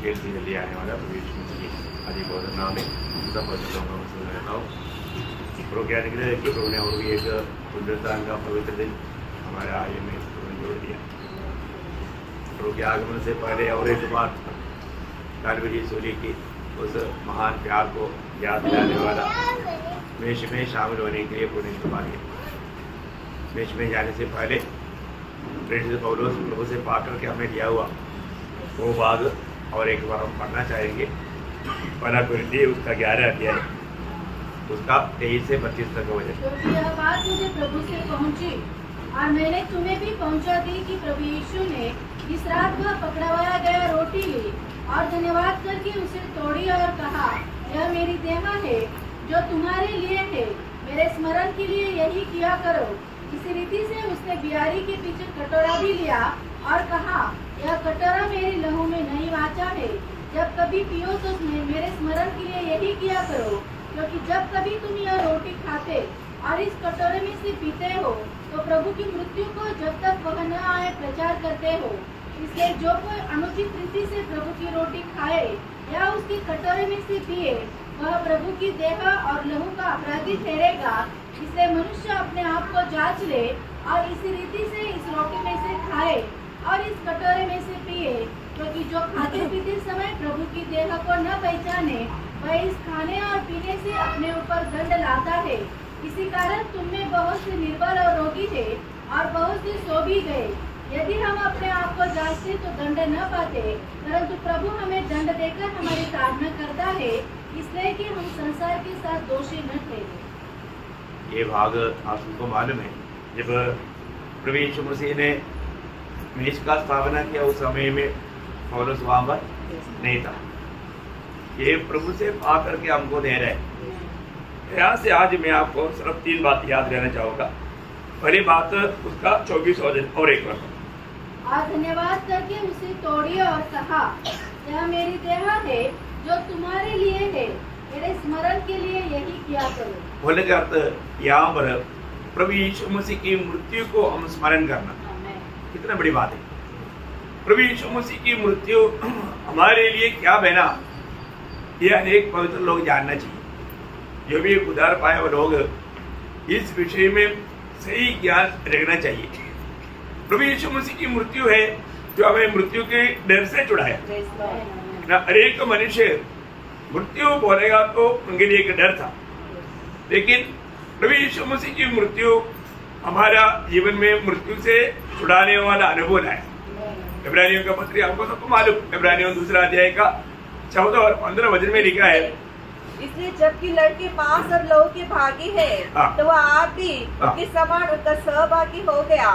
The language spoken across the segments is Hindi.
के जल्दी आने वाला प्रवेश आदि बहुत नाम है सब रहता हूँ। प्रभु क्या निकले कि प्रभु ने और भी एक पुण्यदान का पवित्र दिन हमारे आयु में जोड़ दिया। प्रभु के आगमन से पहले और एक बात कालवरी सूर्य की उस महान प्यार को याद दिलाने वाला मेष में शामिल होने के लिए पुण्य कृपा किया। मेष में जाने से पहले प्रेरित पौलुस प्रभु से पा करके हमें दिया हुआ वो भाग और एक बार हम पढ़ना चाहेंगे। पहला कुरिन्थी उसका 11 अध्याय उसका 23 से 32 तक वजन। क्योंकि यह बात मुझे प्रभु से पहुंची और मैंने तुम्हें भी पहुंचा दी कि प्रभु यीशु ने इस रात को पकड़वाया गया रोटी ली और धन्यवाद करके उसे तोड़ी और कहा, यह मेरी देह है जो तुम्हारे लिए है, मेरे स्मरण के लिए यही किया करो। इसी रीति से उसने बियारी के पीछे कटोरा भी लिया और कहा, यह कटोरा मेरी लहू में नई वाचा है, जब कभी पियो तो मेरे स्मरण के लिए यही किया करो। क्योंकि जब कभी तुम यह रोटी खाते और इस कटोरे में से पीते हो तो प्रभु की मृत्यु को जब तक वह न आए प्रचार करते हो। इसलिए जो कोई अनुचित रीति से प्रभु की रोटी खाए या उसके कटोरे में से पिए वह प्रभु की देह और लहू का अपराधी ठहरेगा। इसलिए मनुष्य अपने आप को जांच ले और इसी रीति से इस रोटी में से खाए और इस कटोरे में से पिए। क्योंकि जो खाते पीते समय प्रभु की देह को न पहचाने वह इस खाने और पीने से अपने ऊपर दंड लाता है। इसी कारण तुम में बहुत से निर्बल और रोगी थे और बहुत से सो भी गए। यदि हम अपने आप को जांचते तो दंड न पाते, परंतु प्रभु हमें दंड देकर हमारी ताड़ना करता है, इसलिए कि हम संसार के साथ दोषी न ठहरे। ये भाग आप सबको मालूम है, जब प्रभु यीशु मसीह ने मेष का स्थापना किया उस समय में पौलुस वहां पर नहीं था। ये प्रभु से पा करके हमको दे रहे। यहाँ से आज मैं आपको सिर्फ 3 बात याद रहना चाहूँगा। पहली बात उसका 24 और एक बार और धन्यवाद करके उसे तोड़ी और कहा, यह मेरी देह है जो तुम्हारे लिए है, मेरे स्मरण के लिए यही किया करो। बोलने का अर्थ यहाँ पर प्रभु यीशु मसीह की मृत्यु को हम स्मरण करना कितना बड़ी बात है। प्रभु यीशु मसीह की मृत्यु हमारे लिए क्या बना, ये अनेक पवित्र लोग जानना चाहिए। जो भी उधार पाए वो लोग इस विषय में सही ज्ञान रखना चाहिए। प्रभु यीशु मसीह की मृत्यु है जो हमें मृत्यु के डर से छुड़ाया ना। अनेक मनुष्य मृत्यु बोलेगा तो उनके लिए एक डर था, लेकिन प्रभु यीशु मसीह की मृत्यु हमारा जीवन में मृत्यु से छुड़ाने वाला अनुभव है। इब्रानियों का पत्र आपको सबको मालूम, इब्रानियों 2 अध्याय का 14 और 15 वचन में लिखा है, इसलिए जबकि लड़के मांस और लहू के भागी है तो वह आप भी उसके समान उसका सहभागी हो गया,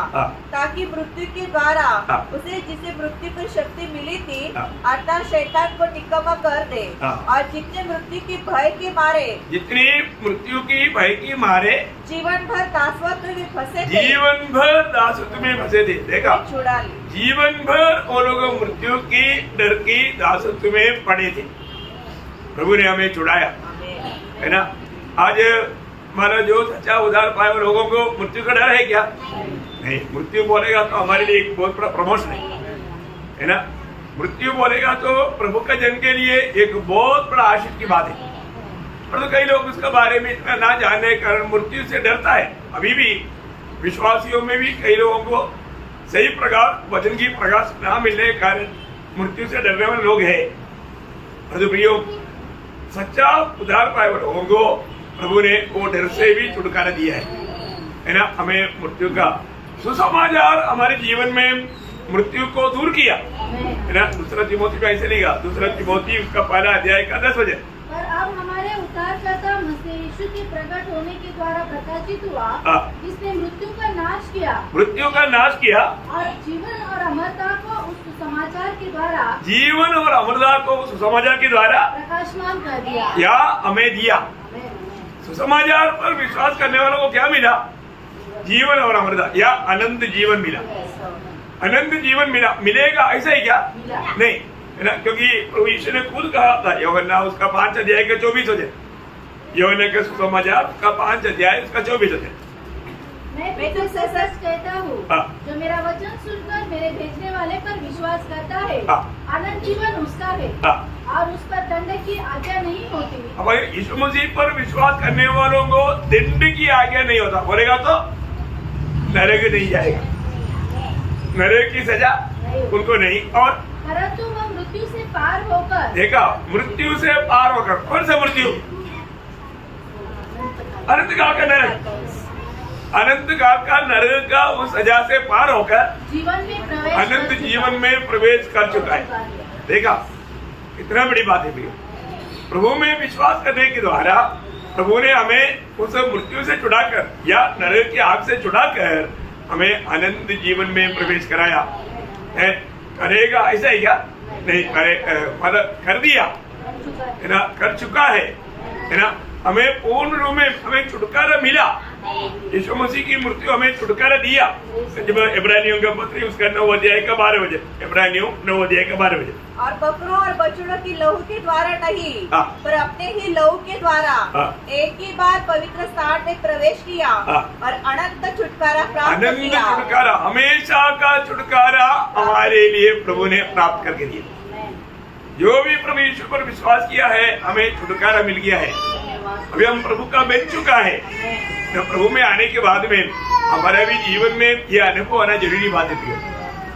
ताकि मृत्यु के द्वारा उसे जिसे मृत्यु पर शक्ति मिली थी अर्थात शैतान को निकम्मा कर दे। और जितने मृत्यु की भय के मारे जीवन भर दासत्व में फंसे थे, देखा, छुड़ा ली। जीवन भर वो लोग मृत्यु की डर की दासत्व में पड़े थे, प्रभु ने हमें छुड़ाया, है ना। आज मानो जो सच्चा उद्धार पाए वो लोगों को मृत्यु का डर है क्या? नहीं। मृत्यु बोलेगा तो हमारे लिए एक बहुत बड़ा प्रमोशन है ना। मृत्यु बोलेगा तो प्रभु का जन के लिए एक बहुत बड़ा आशीष की बात है। परंतु कई लोग उसके बारे में इतना ना जानने के कारण मृत्यु से डरता है। अभी भी विश्वासियों में भी कई लोगों को सही प्रकार वचन की प्रकाश न मिलने के कारण मृत्यु से डरने वाले लोग हैं। परंतु प्रियो, सच्चा उद्धार पाए लोगों को प्रभु ने वो डर से भी छुटकारा दिया है ना। हमें मृत्यु का सुसमाचार हमारे जीवन में मृत्यु को दूर किया, है ना। 2 तिमोथी का ऐसे लिखा, 2 तिमोथी उसका 1 अध्याय का 10 वचन। पर अब हमारे उद्धारकर्ता मसीह यीशु के प्रकट होने के द्वारा प्रकाशित हुआ, जिसने मृत्यु का नाश किया और जीवन और अमरता को उस सुसमाचार के द्वारा प्रकाशमान कर दिया या हमें दिया। सुसमाचार पर विश्वास करने वालों को क्या मिला? जीवन और अमरता या अनंत जीवन मिला। अनंत जीवन मिलेगा ऐसा ही क्या? नहीं, है ना। क्योंकि प्रभु यीशु ने खुद कहा था, यूहन्ना उसका 5 अध्याय का 24 वचन, यूहन्ना के सुसमाचार का 5 अध्याय उसका 24 वचन। मैं तुमसे सच कहता हूँ, जो मेरा वचन सुनकर मेरे भेजने वाले पर विश्वास करता है अनंत जीवन उसका है हाँ। और उस पर दंड की आज्ञा नहीं होती। हमारे यीशु मसीह पर विश्वास करने वालों को दंड की आज्ञा नहीं होता, बोलेगा तो नरक नहीं जाएगा, नरक की सजा उनको नहीं। और परंतु वह मृत्यु से पार होकर, देखा, मृत्यु से पार होकर, कौन सा मृत्यु? अनंत काल का नरक, अनंत काल का नरक का उस सजा से पार होकर जीवन में प्रवेश, अनंत जीवन में प्रवेश कर चुका है। देखा, इतना बड़ी बात है भैया। प्रभु में विश्वास करने के द्वारा प्रभु ने हमें उस मृत्यु से छुड़ाकर या नरक की आग से छुड़ाकर हमें अनंत जीवन में प्रवेश कराया है। करेगा ऐसा ही क्या? नहीं करे, मतलब कर दिया है ना, कर चुका है ना। हमें पूर्ण रूप में हमें छुटकारा मिला। यीशु मसीह की मृत्यु हमें छुटकारा दिया। जब इब्रानियों का पत्र उसका 9 अध्याय का 12 बजे, इब्रानियों 9 अध्याय का 12 बजे। और बकरों और बछड़ों की लहू के द्वारा नहीं, हाँ। पर अपने ही लहू के द्वारा हाँ। एक ही बार पवित्र स्थान में प्रवेश किया हाँ। और अनंत छुटकारा प्राप्त अनंत किया। छुटकारा, हमेशा का छुटकारा हमारे लिए प्रभु ने प्राप्त करके दिया। जो भी प्रभु यीशु पर विश्वास किया है, हमें छुटकारा मिल गया है। अभी हम प्रभु का बन चुका है। तो प्रभु में आने के बाद में हमारा भी जीवन में यह अनुभव आना जरूरी बात है।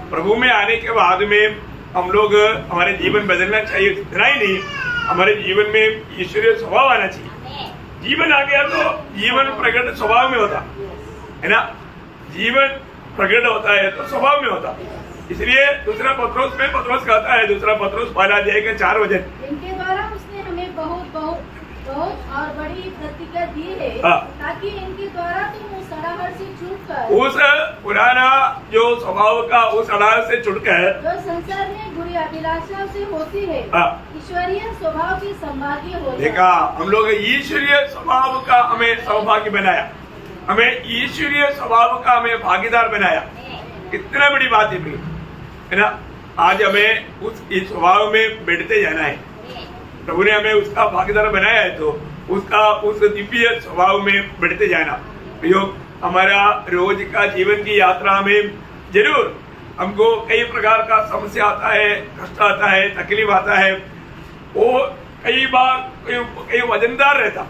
प्रभु में आने के बाद में हम लोग, हमारे जीवन बदलना चाहिए। इतना ही नहीं, हमारे जीवन में ईश्वरीय स्वभाव आना चाहिए। जीवन आ गया तो जीवन प्रकट स्वभाव में होता है ना, जीवन प्रकट होता है तो स्वभाव में होता। इसलिए दूसरा पत्रोस में पत्रोस कहता है, दूसरा पत्रोस 1 अध्याय के 4 वचन, इनके द्वारा उसने हमें बहुत बहुत बहुत और बड़ी प्रतिज्ञा दी है, हाँ। ताकि इनके द्वारा तुम उस अड़ाहट से छूटकर, उस पुराना जो स्वभाव का उस अड़ाहट से छुटकर, जो संसार में बुरी अभिलाषा से होती है, हाँ। ईश्वरीय स्वभाव की संभागी हो जाए। देखा, हम लोग ईश्वरीय स्वभाव का हमें सौभाग्य बनाया, हमें ईश्वरीय स्वभाव का हमें भागीदार बनाया। कितना बड़ी बात है ना। आज हमें उस स्वभाव में बैठते जाना है। प्रभु ने हमें उसका भागीदार बनाया है, तो उसका उस दिव्य स्वभाव में बढ़ते जाना। प्रयोग हमारा रोज का जीवन की यात्रा में जरूर हमको कई प्रकार का समस्या आता है, कष्ट आता है, तकलीफ आता है। वो कई बार कई वजनदार रहता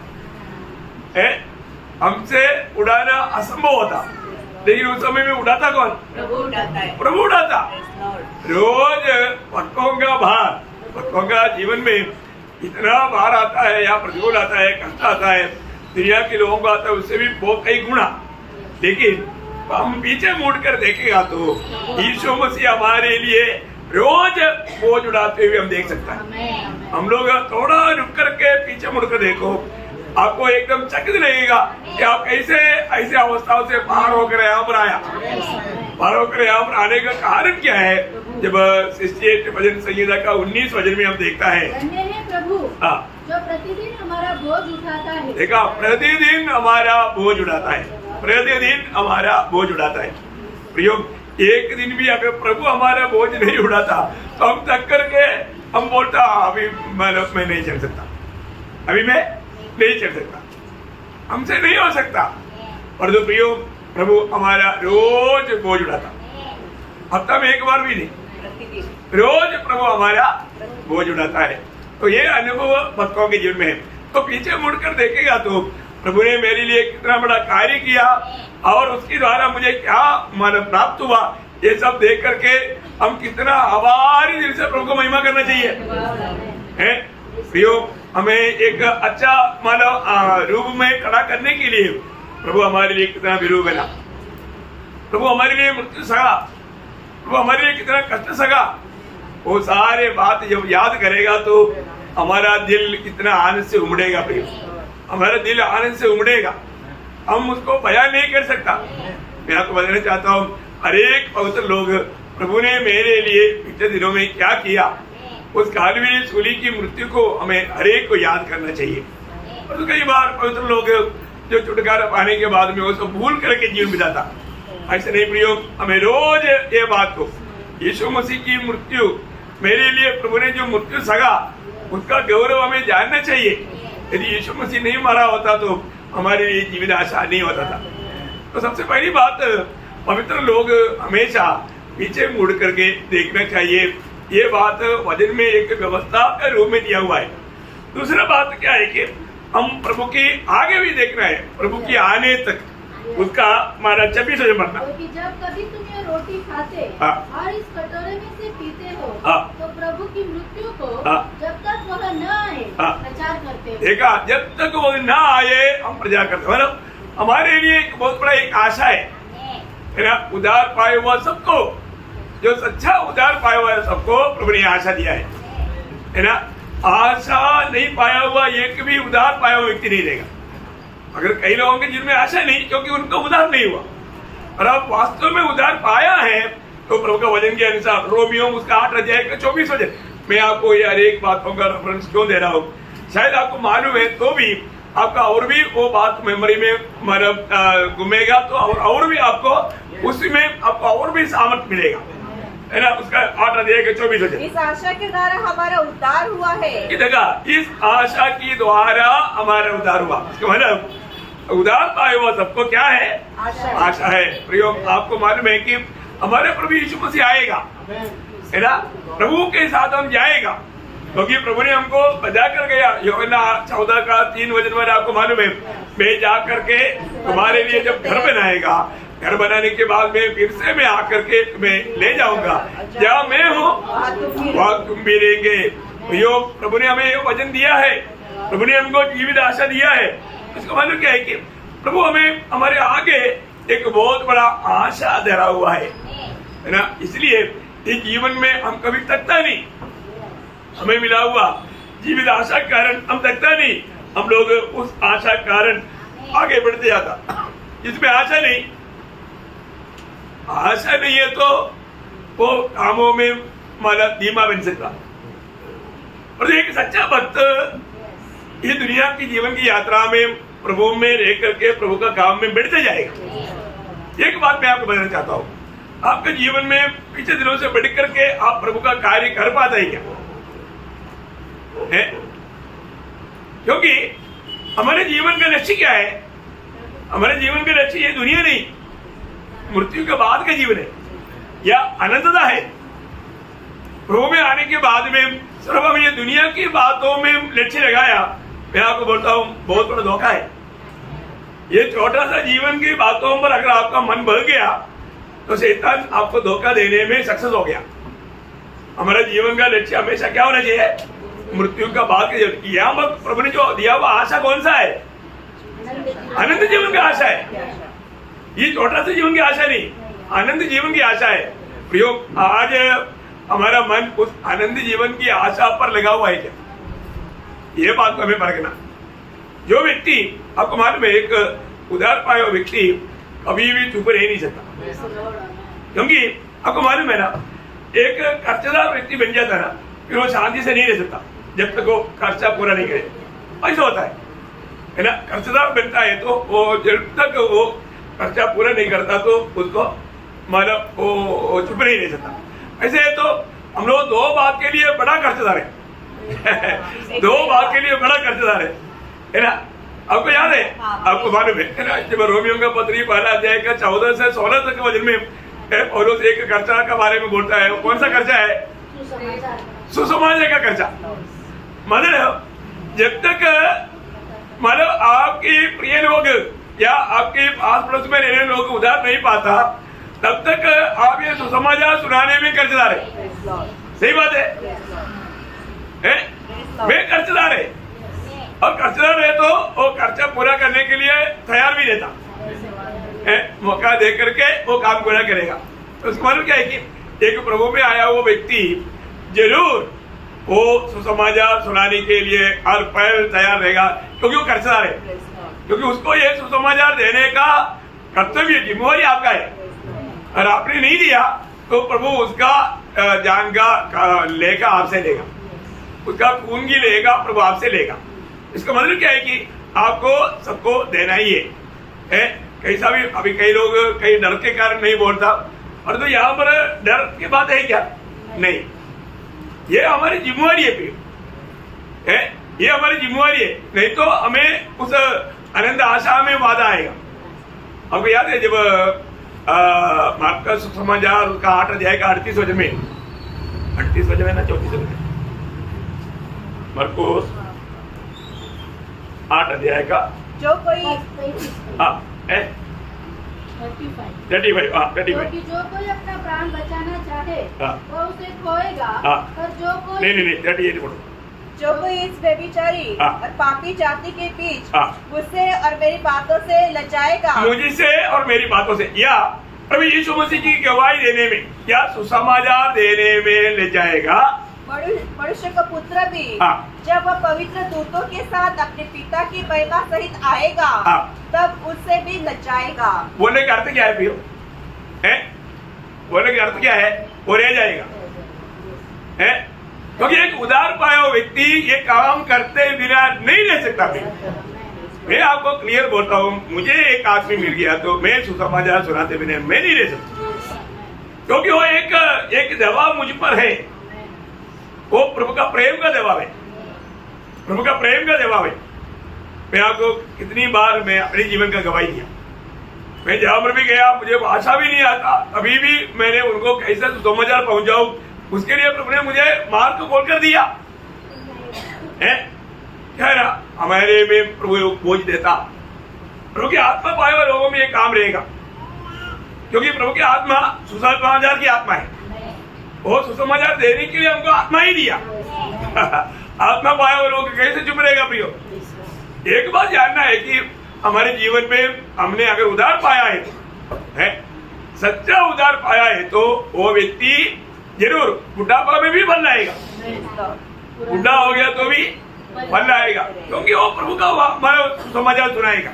है, हमसे उड़ाना असंभव होता, लेकिन उस समय में उड़ाता कौन? प्रभु उठाता है। प्रभु उड़ाता। रोज भक्तों का भार, भक्तों का जीवन में इतना भार आता है या प्रतिकूल आता है, कष्ट आता है, दुनिया के लोगों का आता है, उससे भी बहुत कई गुना। लेकिन हम पीछे मुड़ कर देखेगा तो यीशु मसीह हमारे लिए रोज बोझ उड़ाते हुए हम देख सकता है। हम लोग थोड़ा रुक करके पीछे मुड़ कर देखो, आपको एकदम चकित लगेगा कि आप कैसे ऐसे अवस्थाओं से पार होकर यहाँ पर आया। पार होकर यहाँ पर आने का कारण क्या है? जब 68 भजन संहिता का 19 वचन में हम देखता है, धन्य है प्रभु हाँ, जो प्रतिदिन हमारा बोझ उठाता है। देखा, प्रतिदिन हमारा बोझ उठाता है, प्रतिदिन हमारा बोझ उठाता है। प्रयोग एक दिन भी अगर प्रभु हमारा बोझ नहीं उठाता तो हम थक करके हम बोलता अभी मैं नहीं चल सकता, अभी मैं नहीं चल सकता, हमसे नहीं हो सकता। और जो प्रियो प्रभु हमारा रोज बोझ उठाता, हफ्ता में एक बार भी नहीं, रोज प्रभु हमारा बोझ उठाता है। तो ये अनुभव भक्तों के जीवन में है। तो पीछे मुड़कर देखेगा तो प्रभु ने मेरे लिए कितना बड़ा कार्य किया और उसके द्वारा मुझे क्या मान प्राप्त हुआ, ये सब देख करके हम कितना आभारी दिल से प्रभु को महिमा करना चाहिए है। प्रियो, हमें एक अच्छा मानव रूप में खड़ा करने के लिए प्रभु हमारे लिए कितना विरूप बना, प्रभु हमारे लिए मृत्यु सगा, प्रभु हमारे लिए कितना कष्ट सगा। वो सारे बात जब याद करेगा तो हमारा दिल कितना आनंद से उमड़ेगा। प्रियो, हमारा दिल आनंद से उमड़ेगा, हम उसको बयान नहीं कर सकता। मैं आपको बताना चाहता हूँ, हर एक पवित्र लोग प्रभु ने मेरे लिए पिछले दिनों में क्या किया, उस कालवरी सूली की मृत्यु को हमें हर एक को याद करना चाहिए। और तो कई बार पवित्र लोग जो छुटकारा पाने के बाद में वो सब भूल करके जीवन बिताता, ऐसे नहीं। प्रियो, हमें रोज ये बात को, यीशु मसीह की मृत्यु, मेरे लिए प्रभु ने जो मृत्यु सगा, उसका गौरव हमें जानना चाहिए। यदि यीशु मसीह नहीं मरा होता तो हमारे लिए जीवन आसान नहीं होता था। तो सबसे पहली बात, पवित्र लोग हमेशा पीछे मुड़ करके देखना चाहिए ये बात वचन में एक व्यवस्था के रूप में दिया हुआ है। दूसरा बात क्या है कि हम प्रभु की आगे भी देखना है, प्रभु की आने तक उसका हमारा 26 पढ़ना। क्योंकि जब कभी तुम ये रोटी खाते और इस कटोरे में से पीते हो तो प्रभु की मृत्यु को जब तक वह न आए प्रचार करते हो। देखा, जब तक वो न आए हम प्रचार करते, मतलब हमारे लिए एक बहुत बड़ा एक आशा है ना, उद्धार पाए हुआ सबको, जो सच्चा उद्धार पाया हुआ है सबको प्रभु ने आशा दिया है ना। आशा नहीं पाया हुआ एक भी उद्धार पाया हुआ व्यक्ति नहीं रहेगा। अगर कई लोगों के जिनमें आशा नहीं, क्योंकि उनको उद्धार नहीं हुआ, और अब वास्तव में उद्धार पाया है तो प्रभु का वचन के अनुसार रोमियो उसका 8 अध्याय का 24 वचन। मैं आपको यार एक बातों का रेफरेंस क्यों दे रहा हूँ, शायद आपको मालूम है तो भी आपका और भी वो बात मेमोरी में मतलब घूमेगा तो और भी आपको उसमें आपको और भी सामर्थ मिलेगा, है ना। उसका 8 अध्याय का 24 वचन। इस आशा के द्वारा हमारा उद्धार हुआ है। इस आशा के द्वारा हमारा उद्धार हुआ, इसका मतलब उद्धार पाए हुआ सबको क्या है, आशा है। प्रयोग आपको मालूम है कि हमारे प्रभु यीशु मसीह आएगा, है ना, प्रभु के साथ हम जाएगा, क्योंकि प्रभु ने हमको बचा कर गया। यूहन्ना 14 का 3 वचन में आपको मालूम है, मैं जा करके तुम्हारे लिए जब घर बनाएगा, घर बनाने के बाद में फिर से मैं आकर के तुम्हें ले जाऊंगा, जहाँ मैं हूँ वहाँ तुम भी रहेंगे। यो प्रभु ने हमें वचन दिया है, प्रभु ने हमको जीवित आशा दिया है। इसका मतलब क्या है कि प्रभु हमें हमारे आगे एक बहुत बड़ा आशा धरा हुआ है ना। इसलिए इस जीवन में हम कभी तकता नहीं, हमें मिला हुआ जीवित आशा के कारण हम तकता नहीं, हम लोग उस आशा के कारण आगे बढ़ते जाता। जिसमें आशा नहीं है तो वो कामों में मतलब धीमा बन सकता। और एक सच्चा भक्त ये दुनिया की जीवन की यात्रा में प्रभु में रह करके प्रभु का काम में बढ़ते जाएगा। एक बात मैं आपको बताना चाहता हूँ, आपके जीवन में पिछले दिनों से बढ़ करके आप प्रभु का कार्य कर पाते हैं क्या है? क्योंकि हमारे जीवन का लक्ष्य क्या है? हमारे जीवन का लक्ष्य ये दुनिया नहीं, मृत्यु के बाद का जीवन है या अनंतता है। प्रभु में आने के बाद में सिर्फ हम ये दुनिया की बातों में लक्ष्य लगाया, मैं आपको बोलता हूँ बहुत बड़ा धोखा है। ये छोटा सा जीवन की बातों पर अगर आपका मन बढ़ गया तो शैतान आपको धोखा देने में सक्सेस हो गया। हमारा जीवन का लक्ष्य हमेशा क्या होना चाहिए? मृत्यु का बाद के यहाँ पर प्रभु ने जो दिया हुआ आशा कौन सा है? अनंत जीवन का आशा है। ये छोटा सा जीवन की आशा नहीं, अनंत जीवन की आशा है। प्रयोग आज हमारा मन उस अनंत जीवन की आशा पर लगा हुआ है क्या? ये बात को हमें परखना। जो व्यक्ति आपको मालूम है, एक उधार पाया हुआ व्यक्ति कभी भी चुप रह नहीं सकता, क्योंकि आपको मालूम है ना, एक कर्जदार व्यक्ति बन जाता है ना, फिर वो शांति से नहीं रह सकता जब तक वो खर्चा पूरा नहीं करे। ऐसा होता है ना। कर्जदार बनता है तो वो जब तक वो खर्चा पूरा नहीं करता तो उसको मतलब वो चुप नहीं रह सकता। ऐसे है तो हम लोग 2 बात के लिए बड़ा कर्जदार है 2 बात के लिए बड़ा कर्जदार है ना। आपको याद है, आपको मालूम है ना, जब रोमियो का पत्री 1 अध्याय का 14 से 16 तक के वचन में पौलुस एक कर्जा के बारे में बोलता है। कौन सा कर्जा है? सुसमाचार का कर्जा। मतलब जब तक मतलब आपके प्रिय लोग या आपके आस पड़ोस में रहने लोग उधार नहीं पाता, तब तक आप ये सुसमाचार सुनाने में कर्जदार है। सही बात है? मैं कर्जदार है, और कर्जदार है तो वो कर्जा पूरा करने के लिए तैयार भी रहता, मौका दे करके वो काम पूरा करेगा। तो उसका मतलब क्या है कि एक प्रभु में आया वो व्यक्ति जरूर वो सुसमाचार सुनाने के लिए हर पहल तैयार रहेगा, क्योंकि वो कर्जदार है, क्योंकि उसको ये सुसमाचार देने का कर्तव्य जिम्मेवारी आपका है। और आपने नहीं दिया तो प्रभु उसका जान का लेगा, आपसे लेगा, उसका खून की लेगा, प्रभु आपसे लेगा। इसका मतलब क्या है कि आपको सबको देना ही है। कैसा भी अभी कई लोग कई डर के कारण नहीं बोलता, और तो यहाँ पर डर की बात है क्या? नहीं, ये हमारी जिम्मेवारी है, ये हमारी जिम्मेवारी है। नहीं तो हमें उस अनंत आशा में वादा आएगा। आपको याद है जब मार्कस सुसमाचार उसका 8 अध्याय का 38 वचन में 38 वचन है ना 34 वचन, मरकुस 8 अध्याय का जो कोई 35 क्योंकि जो कोई अपना प्राण बचाना चाहे वो उसे खोएगा, पर जो कोई नहीं 38 बोलो। जो कोई इस व्यभिचारी और पापी जाति के बीच मुझसे और मेरी बातों से लजाएगा, मुझसे और मेरी बातों से, या प्रभु यीशु मसीह की गवाही देने में या सुसमाचार देने में ले जाएगा। मनुष्य का पुत्र भी जब वह पवित्र दूतों के साथ अपने पिता की महिमा सहित आएगा तब उससे भी लजाएगा। बोलने का अर्थ क्या है प्रियो? बोलने का अर्थ क्या है? वो रह जाएगा, है? क्योंकि एक उदार पाया हुआ व्यक्ति ये काम करते बिना नहीं रह सकता। मैं आपको क्लियर बोलता हूँ, मुझे एक आदमी मिल गया तो मैं सुसमाचार सुनाते बिना मैं नहीं रह सकता, क्योंकि वो एक दबाव मुझ पर है। वो प्रभु का प्रेम का दबाव है, प्रभु का प्रेम का दबाव है। मैं आपको कितनी बार मैं अपने जीवन का गवाही दिया, मैं जहां पर भी गया मुझे भाषा भी नहीं आता, अभी भी मैंने उनको कैसे सुसमाचार पहुंचाऊं उसके लिए प्रभु ने मुझे मार्ग खोल कर दिया है। क्या ना हमारे में प्रभु बोझ देता, प्रभु की आत्मा पाए हुए लोगों में ये काम रहेगा, क्योंकि प्रभु की आत्मा सुसमाचार की आत्मा है। वो सुसमाचार देने के लिए हमको आत्मा ही दिया। आत्मा पाए हुए लोग कैसे चुप रहेगा प्रियो? एक बात जानना है कि हमारे जीवन में हमने अगर उधार पाया है, सच्चा उधार पाया है, तो वो व्यक्ति जरूर बुढ़ापा में भी बन जाएगा, बुढ़ा हो गया तो भी बन जाएगा, क्योंकि वो प्रभु का हमारा समाचार सुनाएगा,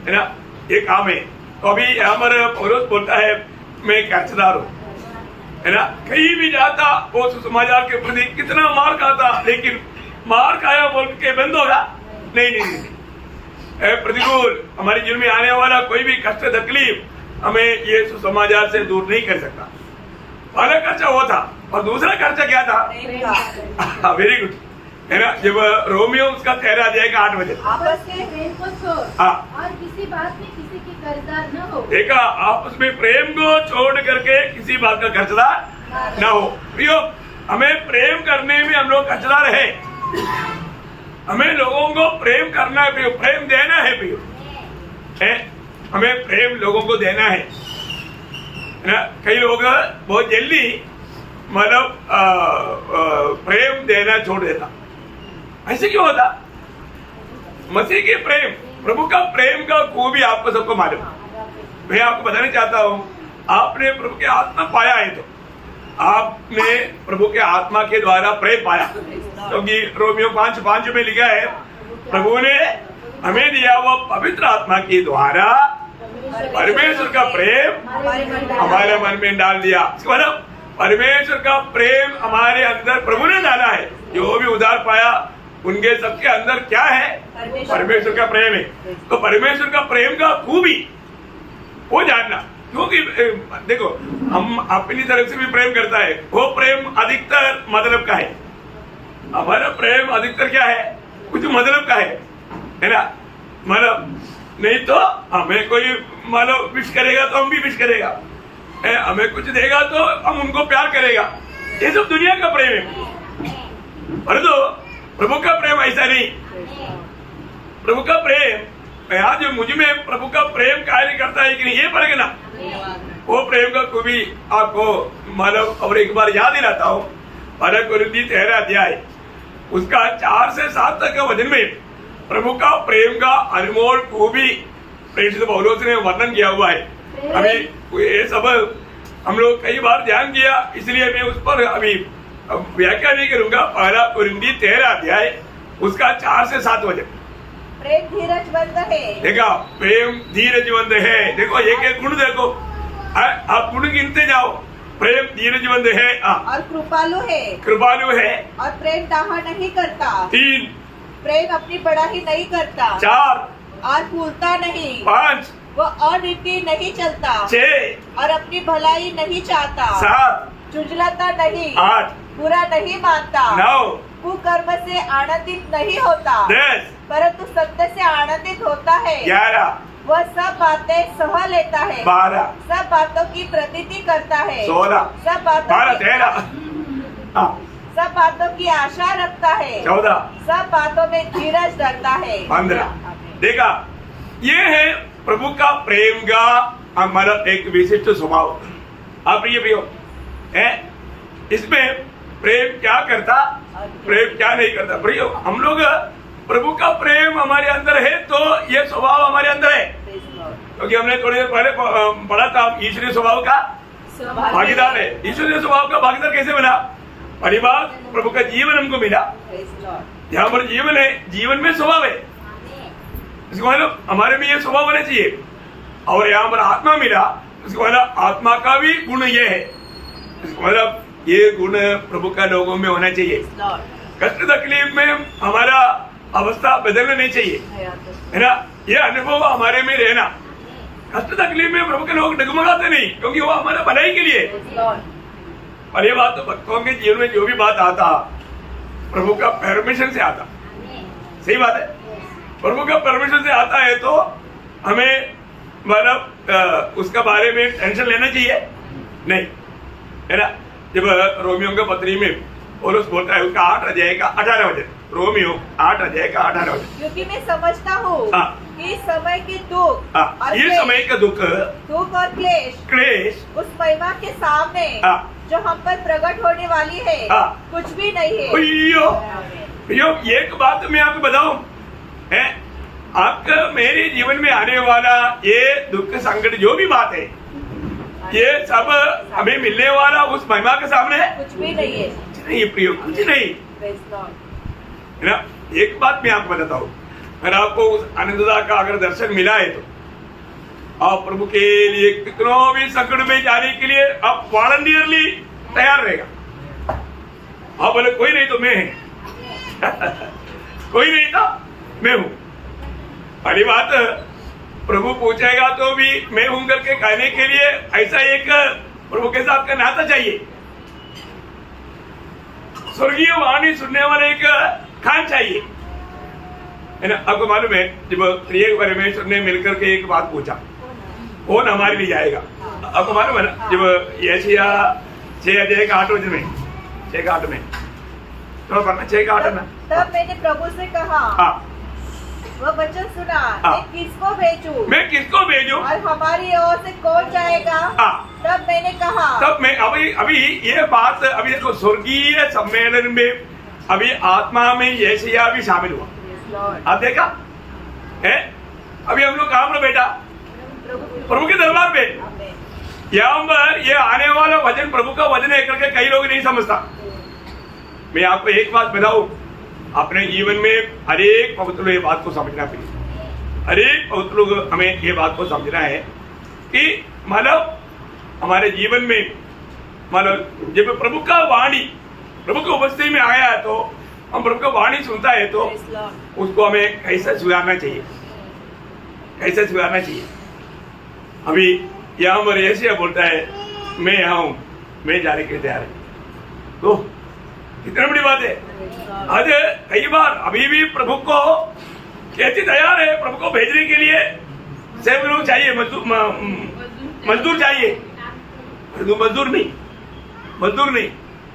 है ना। ये काम है। तो अभी हमारे पौलुस बोलता है मैं कर्जदार हूँ, है ना। कहीं भी जाता वो सुसमाचार के प्रति कितना मार खाता, लेकिन मार खाया बोल के बंद होगा नहीं। प्रतिकूल हमारे जीवन में आने वाला कोई भी कष्ट तकलीफ हमें ये सुसमाचार से दूर नहीं कर सकता। पहला खर्चा वो था, और दूसरा खर्चा क्या था? वेरी गुड, है ना। जब रोमियो उसका 13 अध्याय का 8 बजे आपस में प्रेम को छोड़ और किसी बात में किसी की कर्जदार न हो। देखा, आपस में प्रेम को छोड़ करके किसी बात का कर्जदार न हो। प्रियो, हमें प्रेम करने में हम लोग कर्जदार है, हमें लोगों को प्रेम करना है प्रियो, प्रेम देना है प्रियो, है। हमें प्रेम लोगों को देना है ना। कई लोग बहुत जल्दी मतलब प्रेम देना छोड़ देता, ऐसे क्यों होता? मसीह के प्रेम, प्रभु का प्रेम का खूबी आपको सबको मालूम। मैं आपको बताना चाहता हूँ, आपने प्रभु के आत्मा पाया है तो आपने प्रभु के आत्मा के द्वारा प्रेम पाया, क्योंकि रोमियो 5:5 में लिखा है प्रभु ने हमें दिया वो पवित्र आत्मा के द्वारा परमेश्वर का प्रेम हमारे मन में डाल दिया। मतलब परमेश्वर का प्रेम हमारे अंदर प्रभु ने डाला है। जो भी उधार पाया उनके सबके अंदर क्या है? परमेश्वर का प्रेम है। तो परमेश्वर का प्रेम का खूबी वो जानना, क्योंकि देखो हम अपनी तरफ से भी प्रेम करता है, वो प्रेम अधिकतर मतलब का है। हमारा प्रेम अधिकतर क्या है? कुछ मतलब का है ना। मतलब नहीं तो हमें कोई मतलब विश करेगा तो हम भी विश करेगा, हमें कुछ देगा तो हम उनको प्यार करेगा। ये सब दुनिया का प्रेम है, परंतु प्रभु का प्रेम ऐसा नहीं। प्रभु का प्रेम आज मुझ में प्रभु का प्रेम कार्य करता है कि नहीं, ये परखना। वो प्रेम का खूबी आपको मतलब और एक बार याद दिलाता हूँ। 1 कोरिन्थी 13 अध्याय उसका 4 से 7 तक का वचन में प्रभु का प्रेम का अनमोल खूबी प्रेरित पौलुस ने वर्णन किया हुआ है। अभी ये सब हम लोग कई बार ध्यान किया, इसलिए मैं उस पर अभी व्याख्या नहीं करूंगा। 1 कोरिन्थी 13 अध्याय उसका 4 से 7 वचन। प्रेम धीरजवंत है। देखा, प्रेम धीरजवंत है। देखो एक एक गुण देखो, आप गुण गिनते जाओ। प्रेम धीरजवंत है और कृपालु है। कृपालु है और प्रेम दावा नहीं करता। 3 प्रेम अपनी बड़ाई नहीं करता। 4 और भूलता नहीं। 5 वो अनिति नहीं चलता। 6 और अपनी भलाई नहीं चाहता। 7 झुंझलाता नहीं। 8 बुरा नहीं मानता। 9 कुकर्म से आनंदित नहीं होता। 10 परंतु सत्य से आनंदित होता है। 11 वह सब बातें सह लेता है। 12 सब बातों की प्रतीति करता है। 16 सब बातों 12 13 सब बातों की आशा रखता है, 14 सब बातों में धीरज रखता है। 15 देखा, ये है प्रभु का प्रेम का हमारा एक विशिष्ट स्वभाव। आप प्रिय प्रियो है, इसमें प्रेम क्या करता, प्रेम क्या नहीं करता। प्रियो, हम लोग प्रभु का प्रेम हमारे अंदर है तो ये स्वभाव हमारे अंदर है, क्योंकि हमने थोड़ी देर पहले पढ़ा था ईश्वरीय स्वभाव का भागीदार है। ईश्वरीय स्वभाव का भागीदार कैसे बना? परिवार, प्रभु का जीवन हमको मिला। यहाँ पर जीवन है, जीवन में स्वभाव है, इसको मतलब हमारे में ये स्वभाव होना चाहिए। और यहाँ पर आत्मा मिला, इसको मतलब आत्मा का भी गुण ये है, इसको मतलब ये गुण प्रभु का लोगों में होना चाहिए। कष्ट तकलीफ में हमारा अवस्था बदलना नहीं चाहिए, है ना। ये अनुभव हमारे में रहना। कष्ट तकलीफ में प्रभु के लोग डगमगाते नहीं, क्योंकि वो हमारा भलाई के लिए। और ये बात तो भक्तों के जीवन में जो भी बात आता प्रभु का परमिशन से आता, सही बात है, प्रभु का परमिशन से आता है तो हमें मतलब उसका बारे में टेंशन लेना चाहिए नहीं, है ना। जब रोमियो के पत्री में पौलुस बोलता है उसका 8 अध्याय का 18 वचन, रोमियो 8 अध्याय का 18 वचन, क्योंकि मैं समझता हूँ कि समय के दुख और ये समय का दुख और क्लेश उस महिमा के सामने जो हम पर प्रकट होने वाली है कुछ भी नहीं है। यो एक बात मैं आपको बताऊं, है आपका मेरे जीवन में आने वाला ये दुख संकट जो भी बात है, ये सब हमें मिलने वाला उस महिमा के सामने कुछ भी नहीं है। कुछ नहीं प्रियो, कुछ नहीं, है ना। एक बात मैं आपको बताता हूँ, अगर आपको उस आनंददा का अगर दर्शन मिला है तो आप प्रभु के लिए कितनों भी संकट में जाने के लिए आप वॉलंटियरली तैयार रहेगा। आप बोले कोई नहीं तो मैं है कोई नहीं था मैं हूं। पहली बात, प्रभु पूछेगा तो भी मैं हूं करके कहने के लिए ऐसा एक प्रभु के साथ का नाता चाहिए। स्वर्गीय वाणी सुनने वाले एक खान चाहिए, है ना। आपको मालूम है जब त्रिएक परमेश्वर ने मिलकर के एक बात पूछा, कौन हमारे लिए जाएगा? आपको मालूम है ना, जब यशायाह 6 अध्याय का 8 वचन में, 6 का 8 में तो पढ़ना, 6 का 8 में, तब मैंने प्रभु से कहा, वह वचन सुना, मैं किसको भेजूं और हमारी ओर से कौन जाएगा? तब मैंने कहा, तब मैं अभी ये बात अभी देखो, स्वर्गीय सम्मेलन में अभी आत्मा में यशायाह भी शामिल हुआ। आप देखा है, अभी हम लोग कहाँ पर बैठा? प्रभु के दरबार पे। यहाँ पर ये आने वाला वचन प्रभु का वचन है करके कई लोग नहीं समझता। मैं आपको एक बात बताऊं, अपने जीवन में हर एक पवित्र ये बात को समझना चाहिए। हर एक पवित्र हमें ये बात को समझना है कि मतलब हमारे जीवन में मतलब जब प्रभु का वाणी प्रभु की उपस्थिति में आया है तो हम प्रभु का वाणी सुनता है तो उसको हमें कैसे सुधारना चाहिए, कैसे सुधारना चाहिए। अभी यहाँ पर ऐसे बोलता है मैं यहाँ हूँ, मैं जाने के लिए तैयार है, तो कितनी बड़ी बात है। आज कई बार अभी भी प्रभु को कैसे तैयार है, प्रभु को भेजने के लिए सेवक लोग चाहिए, मजदूर चाहिए, मजदूर नहीं,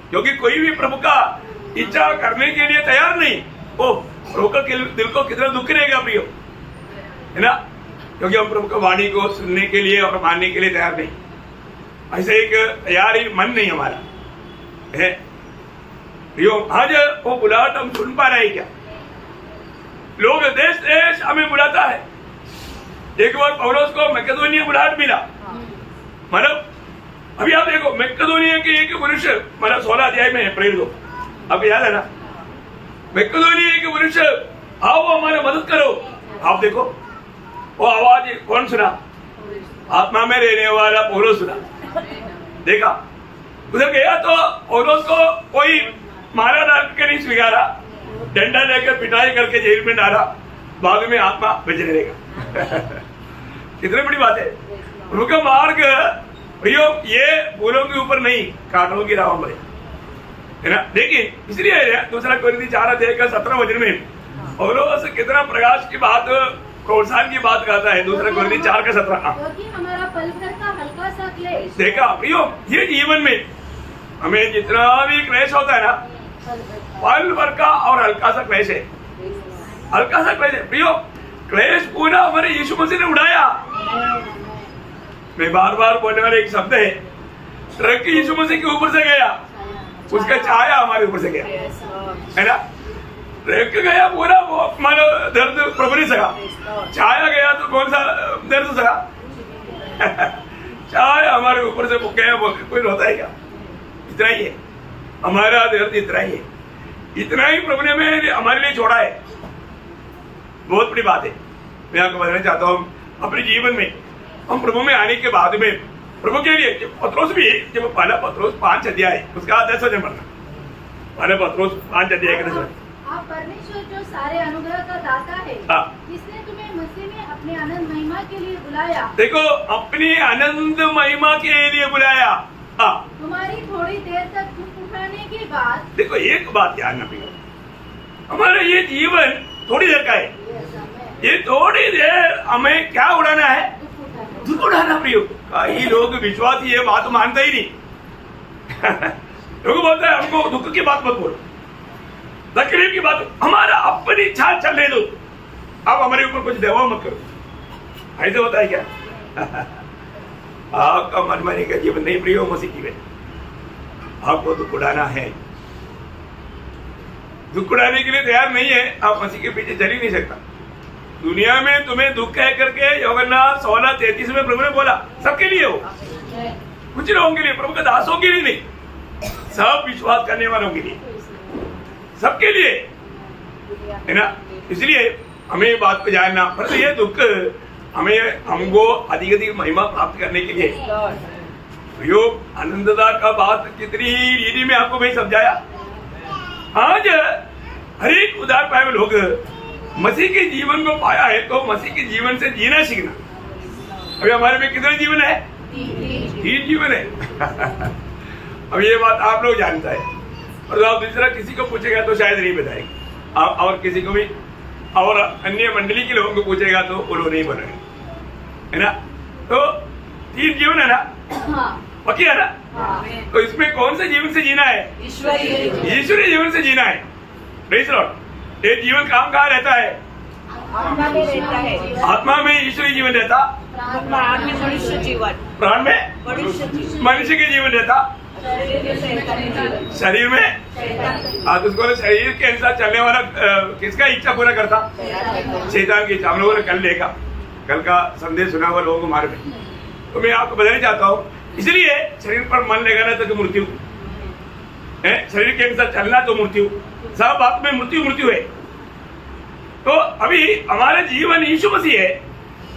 क्योंकि कोई भी प्रभु का इच्छा करने के लिए तैयार नहीं। ओ प्रभु का दिल को कितना दुख रहेगा प्रियो, है ना, क्योंकि हम प्रभु का वाणी को सुनने के लिए और मानने के लिए तैयार नहीं। ऐसे एक तैयारी मन नहीं हमारा है। आज वो बुलाहट हम सुन पा रहे हैं क्या? लोग देश देश हमें बुलाता है। एक बार पौलुस को मैकेडोनिया बुलाहट मिला, मतलब अभी आप देखो मैकेडोनिया के एक मनुष्य, मतलब 16 अध्याय में है प्रेरित 2, आपको याद है ना, मैकेडोनिया के मनुष्य आओ हमारे मदद करो। आप देखो वो आवाज कौन सुना? आत्मा में रहने वाला पौलुस सुना। देखा उधर गया तो पौलुस को कोई मारा डाल के नहीं स्वीकारा, डंडा लेकर पिटाई करके जेल में डाला, बाद में आत्मा बचने देगा। कितनी बड़ी बात है। उनका मार्ग प्रियो ये फूलों के ऊपर नहीं, कांटों की राह पर है ना। देखिए इसलिए दूसरा कोरिन्थी 4 अध्याय का 17 वचन में पौलुस कितना प्रकाश की बात, प्रोत्साहन की बात कहता है। दूसरा कोरिन्थी 4 का 17, क्योंकि हमारा पल भर का हल्का सा क्लेश, देखा प्रियो ये जीवन में हमें जितना भी क्लेश होता है ना, पल भर का और हल्का सा क्लेश है, हल्का सा क्लेश है प्रियो। क्लेश पूरा हमारे यीशु मसीह ने उड़ाया। मैं बार बार बोलने वाला एक शब्द है, ट्रक यीशु मसीह के ऊपर से गया, उसका छाया हमारे ऊपर से गया, है ना। ट्रक गया पूरा, वो मानो दर्द प्रभु नहीं सका, छाया गया तो कौन सा दर्द सका? छाया हमारे ऊपर से गया, कोई रोता है क्या? इतना ही है हमारा दर्द, इतना ही है, इतना ही प्रभु ने हमें हमारे लिए छोड़ा है। बहुत बड़ी बात है। मैं आपको बताना चाहता हूँ, अपने जीवन में हम प्रभु में आने के बाद में प्रभु के लिए, पत्रोस भी, जब पहला पत्रोस 5 अध्याय उसका 10 वचन पढ़ना, पहला पत्रोस 5 अध्याय का 10 वचन। आप परमेश्वर जो सारे अनुग्रह का दाता है, जिसने तुम्हें मसीह में अपने आनंद महिमा के लिए बुलाया। देखो, अपनी आनंद महिमा के लिए बुलाया। तुम्हारी थोड़ी देर तक दुख उठाने के बाद, देखो एक बात ध्यान रखिए, हमारा ये जीवन थोड़ी देर का है, ये थोड़ी देर हमें क्या उड़ाना है? दुख उड़ाना प्रियो। कई लोग विश्वासी ये बात मानते ही नहीं। लोग बोलते हैं हमको दुख की बात मत बोलो, तकलीफ की बात, हमारा अपनी इच्छा चलने दो, आप हमारे ऊपर कुछ दबाव मत करो। ऐसे होता है क्या? आपका मनमानी का जीवन नहीं प्रियो, मसीह की वजह आपको दुख उड़ाना है। दुख उड़ाने के लिए तैयार नहीं है, आप मसीह के पीछे चल ही नहीं सकता। दुनिया में तुम्हें दुख है करके यूहन्ना 16:33 में प्रभु ने बोला, सबके लिए हो, कुछ लोगों के लिए, प्रभु के दासों के लिए नहीं, सब विश्वास करने वालों के लिए, सबके लिए, है ना। इसलिए हमें ये बात को जानना, पर ये दुख हमें हमको अधिक अधिक महिमा प्राप्त करने के लिए। यो आनंददा का बात कितनी रीति में आपको मैं समझाया। आज हर एक उदार पाए हुए लोग मसीह के जीवन को पाया है, तो मसीह के जीवन से जीना सीखना। अभी हमारे में कितने जीवन है? 3 जीवन है। अब ये बात आप लोग जानता है, और आप दूसरा किसी को पूछेगा तो शायद नहीं बताएगा, आप और किसी को भी और अन्य मंडली के लोगों को पूछेगा तो वो लोग नहीं बोलेंगे, है ना। तो 3 जीवन है ना, पक्की है ना। तो इसमें कौन से जीवन से जीना है? ईश्वरीय जीवन से जीना है। Praise Lord. ये जीवन काम कहाँ रहता है? आत्मा में रहता है। आत्मा में ईश्वरीय जीवन रहता, प्राण में मनुष्य जीवन, प्राण में मनुष्य के जीवन रहता, शरीर में उसको शरीर के अनुसार चलने वाला किसका इच्छा पूरा करता? शैतान की इच्छा। हम लोगों ने कल देखा, कल का संदेश सुना हुआ लोगों को मार में। तो मैं आपको बताना चाहता हूँ, इसलिए शरीर पर मन लगाना तो मृत्यु है, शरीर के अनुसार चलना तो मृत्यु, सब बात में मृत्यु मृत्यु है। तो अभी हमारा जीवन यीशु मसीह है,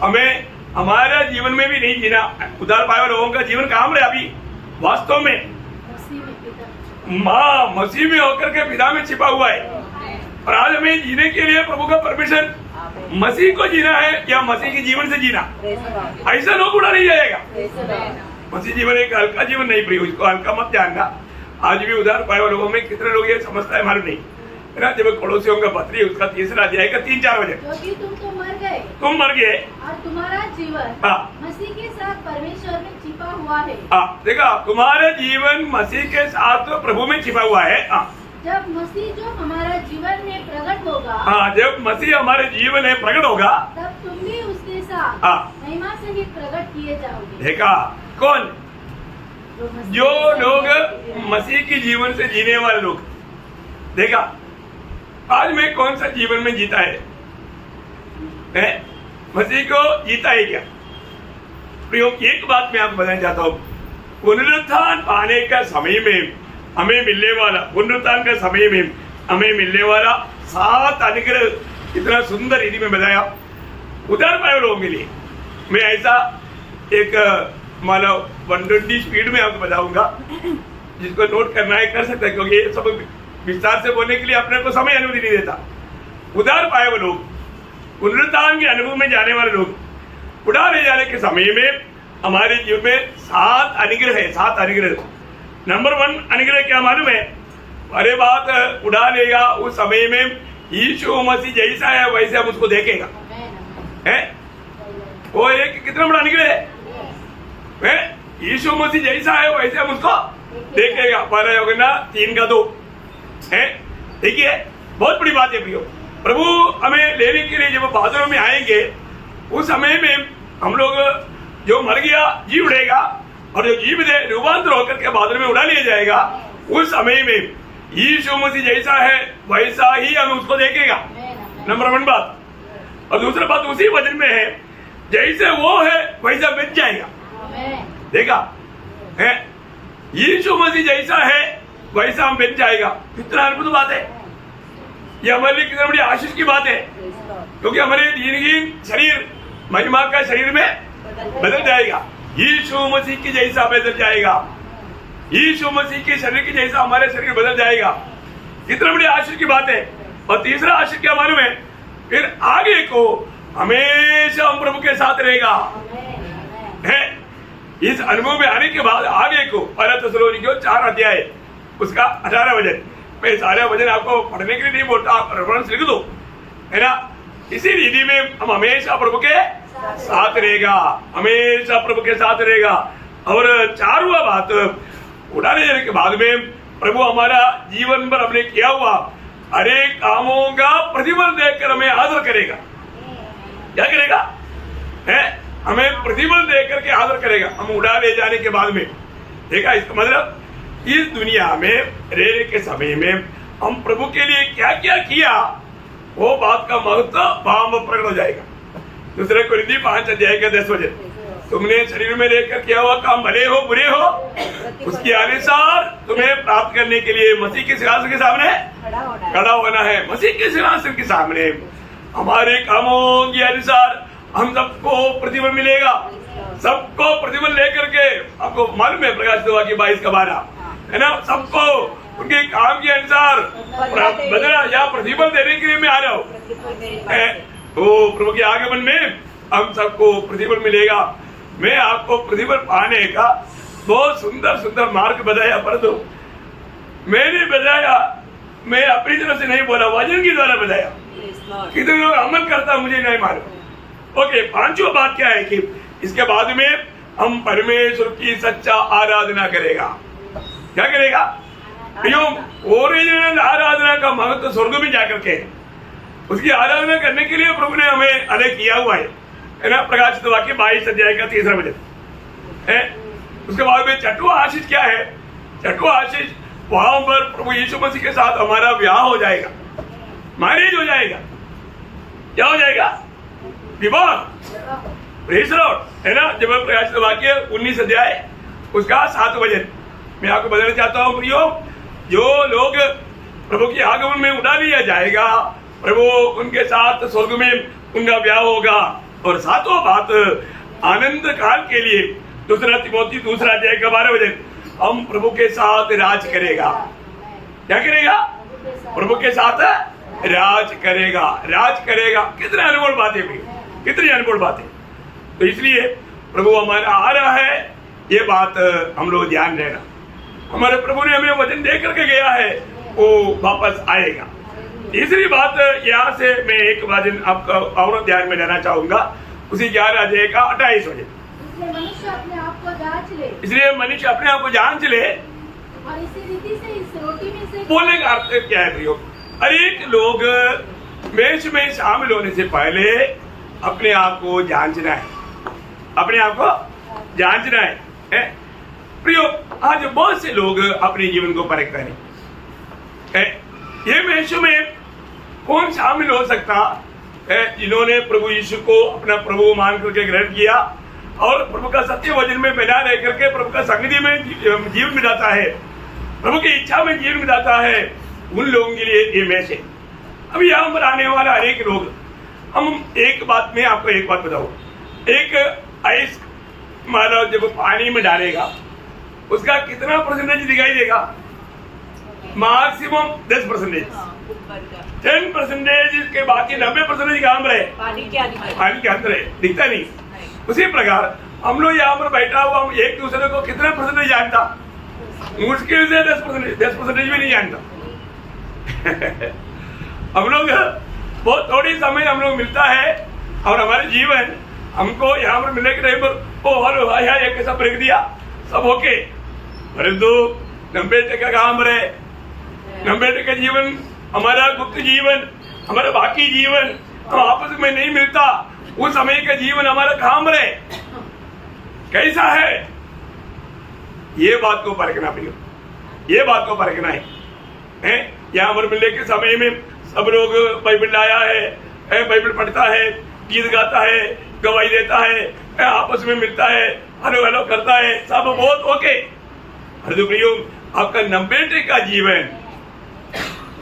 हमें हमारा जीवन में भी नहीं जीना। उधार पाए हुए लोगों का जीवन कहाँ रहे अभी? वास्तव में माँ मसीह में होकर के पिता में छिपा हुआ है। और आज हमें जीने के लिए प्रभु का परमिशन, मसीह को जीना है या मसीह के जीवन से जीना, ऐसा लोग उड़ा नहीं जाएगा। मसीह जीवन एक हल्का जीवन नहीं प्रिय, उसको हल्का मत जानना। आज भी उधार पाए हुए लोगों में कितने लोग ये समझता है मालूम नहीं, है ना। जब कोलोसियों का पत्री उसका 3 अध्याय का 3-4 वचन, क्योंकि तुम तो मर गए, तुम मर गए और तुम्हारा जीवन मसीह के साथ परमेश्वर में छिपा हुआ है। देखा, तुम्हारा जीवन मसीह के साथ प्रभु में छिपा हुआ है। जब मसीह जो हमारा जीवन में प्रकट होगा, जब मसीह हमारे जीवन में प्रकट होगा, तब तुम भी उसके साथ महिमा से ही प्रकट किए जाओगे। देखा, कौन? जो लोग मसीह के जीवन से जीने वाले लोग। देखा, आज मैं कौन सा जीवन में जीता है? मसीह को जीता है क्या? प्रयोग एक बात मैं आपको बताना चाहता हूँ, पुनरुत्थान पाने का समय में हमें मिलने वाला, पुनरुत्थान का समय में हमें मिलने वाला 7 अनुग्रह कितना सुंदर रीति में बताया उधार पाए लोगों के लिए। मैं ऐसा एक मानो 120 स्पीड में आपको बताऊंगा, जिसको नोट करना है कर सकता है, क्योंकि ये सब विस्तार से बोलने के लिए अपने को समय अनुमति नहीं देता। उधार पाए हुए लोग, पुनरुत्थान के अनुभव में जाने वाले लोग, उड़ा ले जाने के समय में हमारे जीवन में 7 अनुग्रह है। 7 अनुग्रह। नंबर 1 अनुग्रह क्या मालूम है? अरे बात उड़ा लेगा उस समय में यीशु मसीह जैसा है वैसे हम उसको देखेगा, है वो एक कितना बड़ा अनुग्रह है। यीशु मसीह जैसा है वैसे हम उसको देखेगा। पहला योग ना 3 का 2 है। देखिए बहुत बड़ी बात है प्रियो, प्रभु हमें लेने के लिए जब बादलों में आएंगे उस समय में हम लोग जो मर गया जी उड़ेगा और जो जीव दे रूपांतर होकर के बादल में उड़ा लिया जाएगा। उस समय में यीशु मसीह जैसा है वैसा ही हमें उसको देखेगा, नंबर 1 बात। और दूसरा बात उसी वचन में है, जैसे वो है वैसा बच जाएगा। देखा है, यीशु मसीह जैसा है वैसा हम बच जाएगा। कितना अद्भुत बात है, ये हमारे लिए कितना बड़ी आशीष की बात है, क्योंकि हमारे दीनहीन शरीर महिमा का शरीर में बदल जाएगा, यीशु मसीह की जैसा बदल जाएगा, यीशु मसीह के शरीर की जैसा हमारे शरीर बदल जाएगा। कितना बड़ी आशीष की बात है। और तीसरा आशीष क्या मालूम है, फिर आगे को हमेशा हम प्रभु के साथ रहेगा। है इस अनुभव में आने के बाद आगे को पहला थिस्सलुनीकियों 4 अध्याय उसका 18 वचन, मैं सारे वचन आपको पढ़ने के लिए नहीं बोलता, आप रेफरेंस लिख दो, है ना। इसी रीति में हम हमेशा प्रभु के साथ रहेगा, हमेशा प्रभु के साथ रहेगा। और 4वां बात, उड़ाने जाने के बाद में प्रभु हमारा जीवन पर हमने किया हुआ अरे कामों का प्रतिफल देकर हमें आदर करेगा। क्या करेगा है, हमें प्रतिफल देकर के आदर करेगा। हम उड़ा ले जाने के बाद में देखा, इसका मतलब इस दुनिया में रहने के समय में हम प्रभु के लिए क्या क्या किया वो बात का महत्व वहां में प्रकट हो जाएगा। दूसरे कोरिन्थी 5 अध्याय का 10 वचन, तुमने शरीर में रहकर किया हुआ काम भले हो बुरे हो उसके अनुसार तुम्हें प्राप्त करने के लिए मसीह के सिंहासन के सामने खड़ा होना है। मसीह के सिंहासन के सामने हमारे कामों के अनुसार हम सबको प्रतिफल मिलेगा। सबको प्रतिफल लेकर के, आपको मालूम है प्रकाशित वाक्य 22 का 12 है ना, सबको उनके काम के अनुसार बदला या प्रतिफल देने के लिए मैं आ रहा हूँ। तो प्रभु के आगमन में हम सबको प्रतिफल मिलेगा। मैं आपको प्रतिफल पाने का बहुत सुंदर सुंदर मार्ग बताया, परंतु मैंने बताया, मैं अपनी तरफ से नहीं बोला, वचन के द्वारा बताया। कितने लोग अमल करता मुझे नहीं मालूम। ओके, 5वां बात क्या है कि इसके बाद में हम परमेश्वर की सच्चा आराधना करेगा। क्या करेगा, ओरिजिनल आराधना का महत्व स्वर्ग में जाकर के उसकी आराधना करने के लिए प्रभु ने हमें अलग किया हुआ है ना। प्रकाशित वाक्य 22 अध्याय का 3 वचन है। उसके बाद में 6वां आशीष क्या है, 6वां आशीष वहां पर प्रभु यीशु मसीह के साथ हमारा ब्याह हो जाएगा, मैरिज हो जाएगा। क्या हो जाएगा, विवाह, प्रेज़ द लॉर्ड, है ना। जब प्रकाशित वाक्य 19 अध्याय उसका 7 वचन मैं आपको बताना चाहता हूँ प्रियो, जो लोग प्रभु के आगमन में उठा लिया जाएगा, प्रभु उनके साथ स्वर्ग में उनका ब्याह होगा। और 7वां बात, आनंद काल के लिए 2 तिमोथी 2 अध्याय का 12 वचन, हम प्रभु के साथ राज करेगा। क्या करेगा, प्रभु के साथ राज करेगा, राज करेगा। कितने अनमोल बातें भी, कितनी अनमोल बातें। तो इसलिए प्रभु हमारा आ रहा है, ये बात हम लोग ध्यान देना। हमारे प्रभु ने हमें वचन दे करके गया है, वो वापस आएगा। तीसरी बात, यहाँ से मैं एक वचन आपका और ध्यान में लेना चाहूंगा, उसी 11 अध्याय का 28 वचन, इसलिए मनुष्य अपने आप को जांच ले, इसलिए मनुष्य अपने आप को जांच ले और इसी रीति से इस रोटी में से बोलने का अर्थ क्या है प्रियो, अनेक लोग मेष में शामिल होने से पहले अपने आप को जांचना है, अपने आप को जांचना है प्रियो। आज बहुत से लोग अपने जीवन को परखते हैं। ये मेष में कौन शामिल हो सकता है, जिन्होंने प्रभु यीशु को अपना प्रभु मान करके ग्रहण किया और प्रभु का सत्य वचन में बना रह करके प्रभु का संगति में जीवन बिताता है, प्रभु की इच्छा में जीवन बिताता है, उन लोगों के लिए ये मेष है। अब यहाँ पर आने वाला अनेक लोग, हम एक बात में आपको एक बात बताऊं, एक आइस मानो जब पानी में डालेगा उसका कितना परसेंटेज दिखाई देगा, मैक्सिमम 10%, 10% के बाकी 90% काम रहे पानी के अंदर है, दिखता नहीं। उसी प्रकार हम लोग यहाँ पर बैठा हुआ, हम एक दूसरे को कितना परसेंटेज जानता, मुश्किल से 10% भी नहीं जानता। हम लोग बहुत थोड़ी समय हम लोग मिलता है और हमारे जीवन हमको यहाँ पर मिलने के टाइम पर ओ हेलो हाय हाय कैसा ब्रेक दिया, सब ओके, परंतु 90% काम रहे, 90% जीवन हमारा गुप्त जीवन, हमारा बाकी जीवन हम आपस में नहीं मिलता। उस समय का जीवन हमारा काम रहे कैसा है, ये बात को परखना प्रियो, ये बात को परखना है। यहाँ पर मिलने के समय में सब लोग बाइबल लाया है, बाइबल पढ़ता है, गीत गाता है, गवाही देता है, आपस में मिलता है, हेलो हेलो करता है, सब बहुत ओके। अरे प्रियो, आपका 90 का जीवन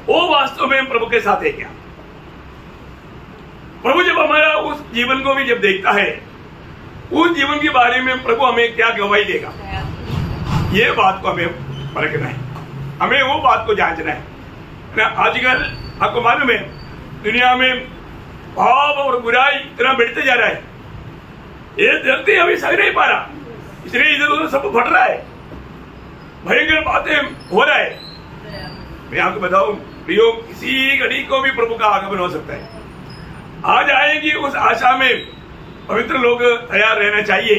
वो वास्तव में प्रभु के साथ है क्या? प्रभु जब हमारा उस जीवन को भी जब देखता है, उस जीवन के बारे में प्रभु हमें क्या गवाही देगा, ये बात को हमें परखना है, हमें वो बात को जांचना है ना। आजकल आपको मालूम है दुनिया में पाप और बुराई इतना बढ़ते जा रहा है, ये धरती अभी सह नहीं पा रहा, इसलिए इधर उधर सब फट रहा है, भयंकर बातें हो रहा है। मैं आपको बताऊं प्रियो, किसी घड़ी को भी प्रभु का आगमन हो सकता है। आज आएगी उस आशा में पवित्र लोग तैयार रहना चाहिए,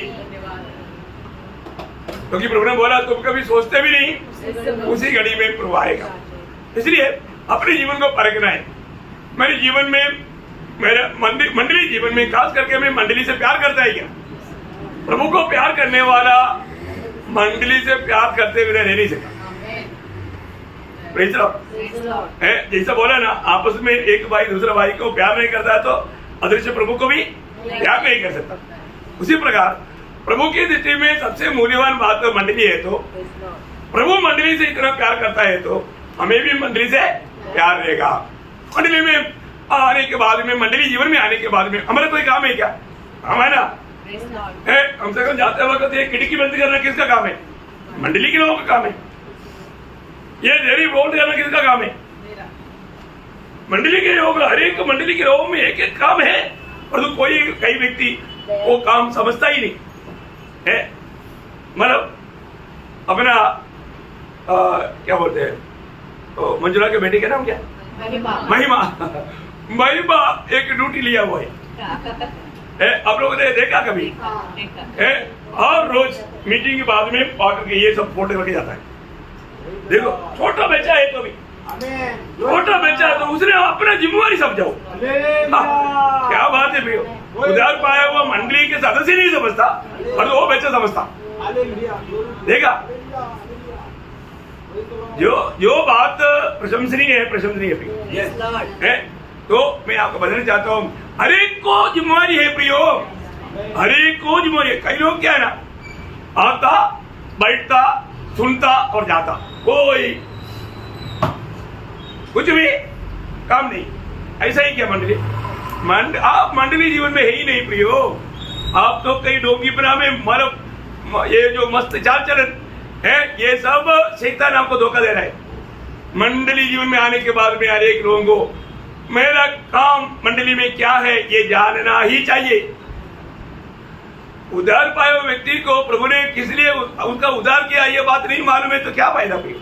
क्योंकि प्रभु ने बोला तुम कभी सोचते भी नहीं, उसी घड़ी में प्रभु आएगा। इसलिए अपने जीवन को परखना है। मेरे जीवन में, मेरे मंडली जीवन में, खास करके मैं मंडली से प्यार करता है क्या? प्रभु को प्यार करने वाला मंडली से प्यार करते हुए रह नहीं सकता। जैसा बोला ना, आपस में एक भाई दूसरे भाई को प्यार नहीं करता है तो अदृश्य प्रभु को भी प्यार नहीं कर सकता। उसी प्रकार प्रभु की दृष्टि में सबसे मूल्यवान बात तो मंडली है, तो प्रभु मंडली से इतना प्यार करता है तो हमें भी मंडली से प्यार रहेगा। मंडली में आने के बाद में, मंडली जीवन में आने के बाद में हमारा कोई काम है क्या? काम है ना, कम से कम जाते वक्त ये खिड़की बंद करना किसका काम है? मंडली के लोगों का काम है। ये डेरी बोल्ड करना किसका काम है? मंडली के लोग, हर एक मंडली के लोगों में एक एक काम है, और तो कोई कई व्यक्ति वो काम समझता ही नहीं है। मतलब अपना क्या बोलते हैं, तो मंजुला के बेटे का नाम क्या? महिमा। महिमा एक ड्यूटी लिया हुआ है। आप लोगों ने देखा कभी? हर रोज मीटिंग के बाद में पाकर के ये सब फोटो करके जाता है। देखो, छोटा बच्चा है तो भी, छोटा बच्चा है तो उसने अपना जिम्मेवारी समझाओ। क्या बात है भैया, उधार पाया हुआ मंडली के सदस्य नहीं समझता, और वो बच्चा समझता। देखा, जो बात प्रशंसनीय है, तो मैं आपको बताना चाहता हूँ, हर एक को जिम्मेवारी है प्रियो, हर एक को जिम्मेवारी है। कई लोग क्या है ना, आता बैठता सुनता और जाता, कोई कुछ भी काम नहीं। ऐसा ही क्या मंडली? आप मंडली जीवन में है ही नहीं प्रियो। आप तो कई डोंगीपना में, मतलब ये जो मस्त चाल चलन है, ये सब शैतान आपको धोखा दे रहा है। मंडली जीवन में आने के बाद में हर एक लोगों को मेरा काम मंडली में क्या है ये जानना ही चाहिए। उधार पाए हुए व्यक्ति को प्रभु ने किस लिए उसका उधार किया, ये बात नहीं मालूम है तो क्या फायदा प्रियो?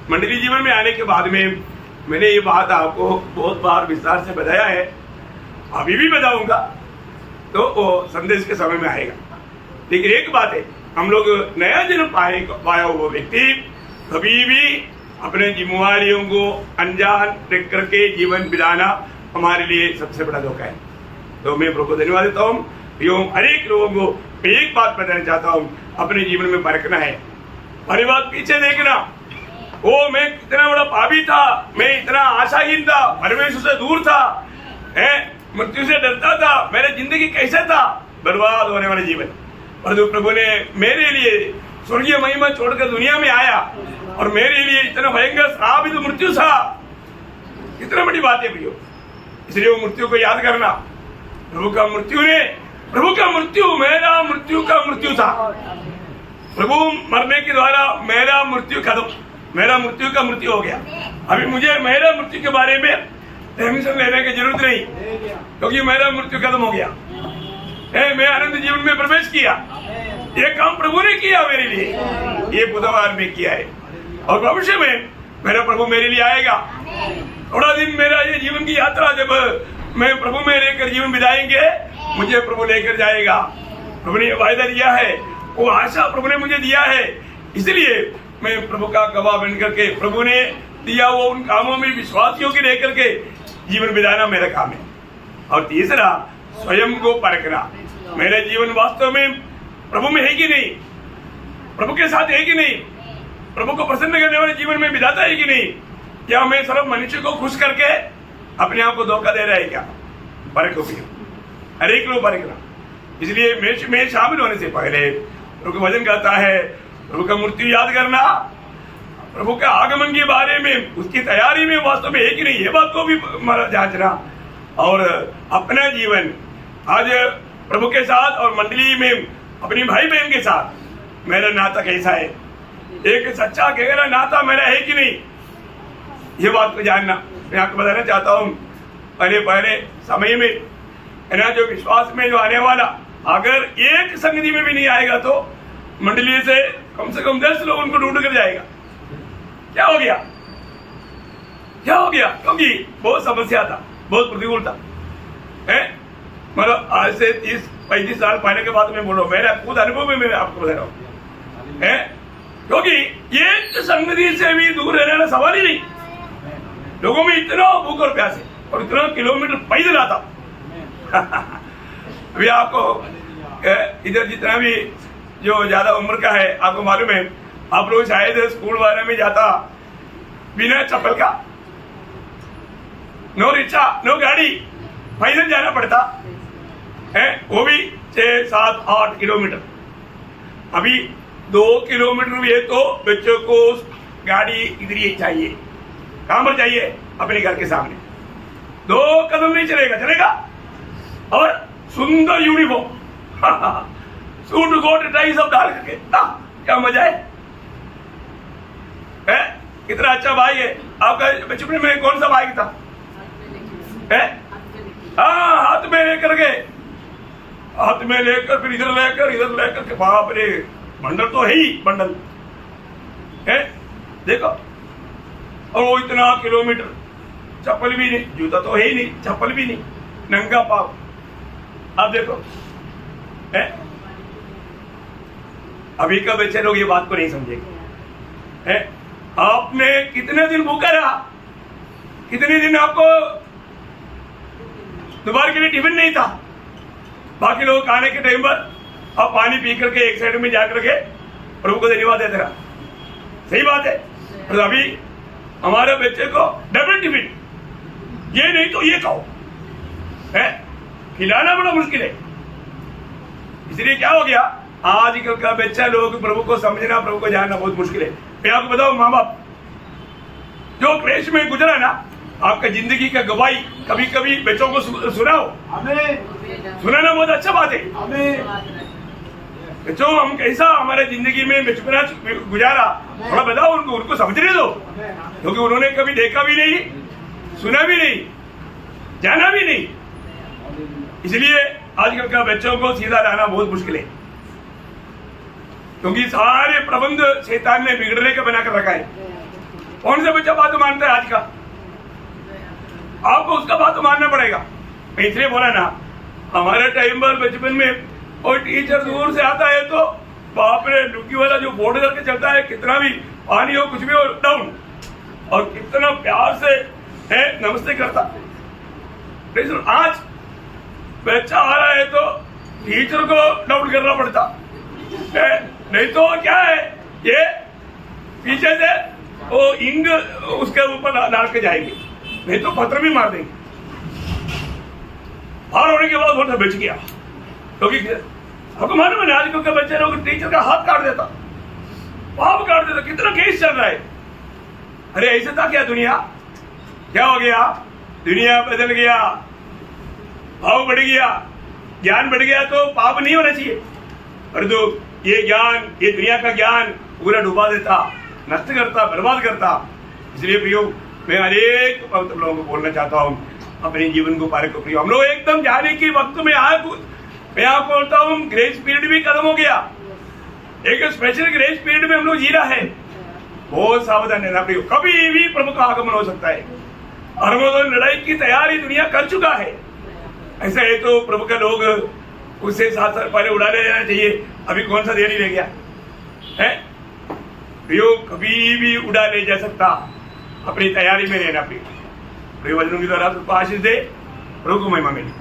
मंडली जीवन में आने के बाद में मैंने ये बात आपको बहुत बार विस्तार से बताया है, अभी भी बताऊंगा, तो वो संदेश के समय में आएगा। लेकिन एक बात है, हम लोग नया जन्म पाया हुआ व्यक्ति कभी भी अपने जिम्मेवारियों को अनजान रख करके जीवन बिताना हमारे लिए सबसे बड़ा धोखा है। तो मैं प्रभु को धन्यवाद देता हूँ। हर एक लोगों को मैं एक बात बताना चाहता हूँ, अपने जीवन में परखना है। पहली बात पीछे देखना, वो मैं कितना बड़ा पापी था, मैं इतना आशाहीन था, परमेश्वर से दूर था, मृत्यु से डरता था, मेरी जिंदगी कैसे था, बर्बाद होने वाला जीवन। परंतु प्रभु ने मेरे लिए स्वर्गीय महिमा छोड़कर दुनिया में आया और मेरे लिए इतना भयंकर श्रापित मृत्यु था। कितना बड़ी बात है प्रियो। इसलिए वो मृत्यु को याद करना, प्रभु का मृत्यु मेरा मृत्यु का मृत्यु था। प्रभु मरने के द्वारा मेरा मृत्यु खत्म, मेरा मृत्यु का मृत्यु हो गया। अभी मुझे मेरा मृत्यु के बारे में टेंशन लेने की जरूरत नहीं, क्योंकि मेरा मृत्यु खत्म हो गया। मैं आनंद जीवन में प्रवेश किया। ये काम प्रभु ने किया मेरे लिए, ये बुधवार में किया है, और भविष्य में मेरा प्रभु मेरे लिए आएगा। थोड़ा दिन मेरा ये जीवन की यात्रा, जब मैं प्रभु में लेकर जीवन बिताएंगे, मुझे प्रभु लेकर जाएगा। प्रभु ने वायदा दिया है, वो आशा प्रभु ने मुझे दिया है इसलिए मैं प्रभु का गवाह बन करके प्रभु ने दिया वो उन कामों में विश्वासियों के रह करके जीवन बिताना मेरा काम है। और तीसरा, स्वयं को परखना, मेरा जीवन वास्तव में प्रभु में है कि नहीं, प्रभु के साथ है कि नहीं, प्रभु को प्रसन्न करने वाले जीवन में बिताता है कि नहीं, क्या मैं सिर्फ मनुष्य को खुश करके अपने आप को धोखा दे रहा है क्या? परखो भी, हर एक लोग परखना। इसलिए मैं शामिल होने से पहले प्रभु का वचन कहता है, प्रभु का मृत्यु याद करना, प्रभु के आगमन के बारे में उसकी तैयारी में वास्तव में है कि नहीं, ये बात को भी जांचना। और अपना जीवन आज प्रभु के साथ और मंडली में अपनी भाई बहन के साथ मेरा नाता कैसा है, एक सच्चा गहरा नाता मेरा है कि नहीं, ये बात को जानना मैं आपको बताना चाहता हूँ। पहले समय में है ना, जो विश्वास में जो आने वाला अगर एक संगति में भी नहीं आएगा तो मंडली से कम 10 लोग उनको ढूंढ कर जाएगा। क्या हो गया? क्योंकि बहुत समस्या था, बहुत प्रतिकूल था। मतलब आज से 30-35 साल पहले के बाद में बोलो, मेरा खुद अनुभव में मैं आपको बता रहा हूँ। क्योंकि ये संगति से भी दूर रहने का सवाल ही नहीं। लोगों में इतना भूख और प्यास है और इतना किलोमीटर पैदल आता। अभी आपको इधर जितना भी जो ज्यादा उम्र का है, आपको मालूम है, आप लोग शायद स्कूल वाले में जाता बिना चप्पल का, नो रिक्शा नो गाड़ी, पैदल जाना पड़ता है, वो भी 6-7-8 किलोमीटर। अभी 2 किलोमीटर भी है तो बच्चों को गाड़ी इधर ही चाहिए, कहां पर चाहिए? अपने घर के सामने। 2 कदम नहीं चलेगा। और सुंदर यूनिफॉर्म, सूट कोट टाई सब डाल करके, क्या मजा है? कितना अच्छा भाई है आपका। बचपन में कौन सा भाई था? हाथ में लेकर के, हाथ में लेकर फिर इधर लेकर के, बाप रे, बंडल तो है ही बंडल है, देखो। और वो इतना किलोमीटर, चप्पल भी नहीं, जूता तो है ही नहीं, चप्पल भी नहीं, नंगा पाव। आप देखो, अभी का बच्चे लोग ये बात को नहीं समझेंगे। आपने कितने दिन भूखा रहा, कितने दिन आपको दोपहर के लिए टिफिन नहीं था, बाकी लोग खाने के टाइम पर आप पानी पी करके एक साइड में जाकर के प्रभु को धन्यवाद देते रहा। सही बात है। तो अभी हमारे बच्चे को डबल टिफिन, ये नहीं तो ये खाओ, खिलाना बड़ा मुश्किल है। इसलिए क्या हो गया, आजकल का बच्चा लोग प्रभु को समझना, प्रभु को जानना बहुत मुश्किल है। मैं आपको बताऊं, माँ बाप जो क्लेश में गुजरा ना, आपका जिंदगी का गवाही कभी कभी बच्चों को सुनाओ। सुनाना बहुत अच्छा बात है। बच्चों, हम कैसा हमारे जिंदगी में बचपना गुजारा, थोड़ा बताओ उनको समझने दो, क्योंकि उन्होंने कभी देखा भी नहीं, सुना भी नहीं, जाना भी नहीं। इसलिए आजकल का बच्चों को सीधा लाना बहुत मुश्किल है, क्योंकि सारे प्रबंध शैतान ने बिगड़ने का बनाकर रखा है। कौन सा बच्चा बात मानता है आज का? आपको उसका बात मानना पड़ेगा। मैं इसलिए बोला ना, हमारे टाइम पर बचपन में और टीचर दूर से आता है तो बाप रे, लुकी वाला जो बोर्ड करके चलता है, कितना भी पानी हो कुछ भी हो डाउन, और कितना प्यार से है नमस्ते करता। लेकिन आज बच्चा आ रहा है तो टीचर को डाउन करना पड़ता है, नहीं तो क्या है, ये पीछे से वो इंग उसके ऊपर डाल के जाएंगे, नहीं तो पत्थर भी मार देंगे। बाहर होने के बाद बोलता बच गया, क्योंकि आपको मालूम है आजकल के बच्चे लोग टीचर का हाथ काट देता, पाप काट देता। कितना केस चल रहा है। अरे ऐसे था क्या दुनिया? क्या हो गया? दुनिया बदल गया, भाव बढ़ गया, ज्ञान बढ़ गया तो पाप नहीं होना चाहिए, परंतु ये ज्ञान, ये दुनिया का ज्ञान पूरा डुबा देता, नष्ट करता, बर्बाद करता। इसलिए प्रियो, मैं अनेक लोगों को बोलना चाहता हूँ, अपने जीवन को पार को प्रियो। हम लोग एकदम जाने के वक्त में आए, मैं आपको बोलता हूँ ग्रेस पीरियड भी खत्म हो गया, एक स्पेशल ग्रेस पीरियड में हम लोग जी रहा है। बहुत सावधान रहना प्रियो, कभी भी प्रभु का आगमन हो सकता है, और वो लड़ाई की तैयारी दुनिया कर चुका है। ऐसा है तो प्रभु का लोग उससे 7 साल पहले उड़ा ले जाना चाहिए। अभी कौन सा देरी रह गया है? प्रियो कभी भी उड़ा ले जा सकता, अपनी तैयारी में रहना प्रियो। प्रियो वचनों के द्वारा आशीष दे, प्रभु को महिमा मिले।